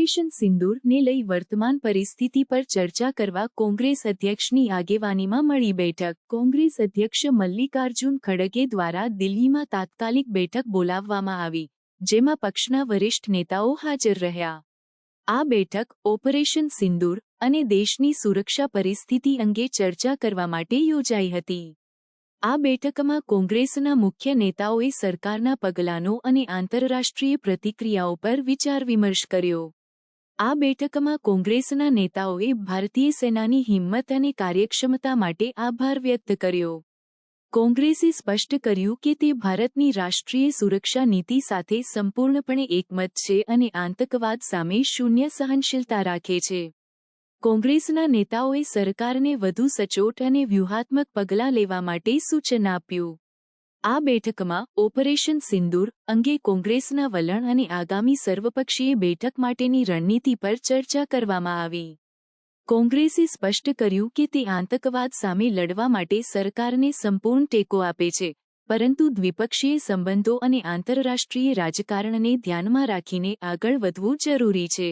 Operation સિંદૂરને લઈ વર્તમાન પરિસ્થિતિ પર ચર્ચા કરવા કોંગ્રેસ અધ્યક્ષની આગેવાનીમાં મળી બેઠક. કોંગ્રેસ અધ્યક્ષ મલ્લિકાર્જુન ખડગે દ્વારા દિલ્હીમાં તાત્કાલિક બેઠક બોલાવવામાં આવી, જેમાં પક્ષના વરિષ્ઠ નેતાઓ હાજર રહ્યા. આ બેઠક ઓપરેશન સિંદૂર અને દેશની સુરક્ષા પરિસ્થિતિ અંગે ચર્ચા કરવા માટે યોજાઈ હતી. આ બેઠકમાં કોંગ્રેસના મુખ્ય નેતાઓએ સરકારના પગલાંનો અને આંતરરાષ્ટ્રીય પ્રતિક્રિયાઓ પર વિચાર વિમર્શ કર્યો. આ બેઠકમાં કોંગ્રેસના નેતાઓએ ભારતીય સેનાની હિંમત અને કાર્યક્ષમતા માટે આભાર વ્યક્ત કર્યો. કોંગ્રેસે સ્પષ્ટ કર્યું કે તે ભારતની રાષ્ટ્રીય સુરક્ષા નીતિ સાથે સંપૂર્ણપણે એકમત છે અને આતંકવાદ સામે શૂન્ય સહનશીલતા રાખે છે. કોંગ્રેસના નેતાઓએ સરકારને વધુ સચોટ અને વ્યૂહાત્મક પગલાં લેવા માટે સૂચન આપ્યું. આ બેઠકમાં ઓપરેશન સિંદૂર અંગે કોંગ્રેસના વલણ અને આગામી સર્વપક્ષીય બેઠક માટેની રણનીતિ પર ચર્ચા કરવામાં આવી. કોંગ્રેસે સ્પષ્ટ કર્યું કે તે આતંકવાદ સામે લડવા માટે સરકારને સંપૂર્ણ ટેકો આપે છે, પરંતુ દ્વિપક્ષીય સંબંધો અને આંતરરાષ્ટ્રીય રાજકારણને ધ્યાનમાં રાખીને આગળ વધવું જરૂરી છે.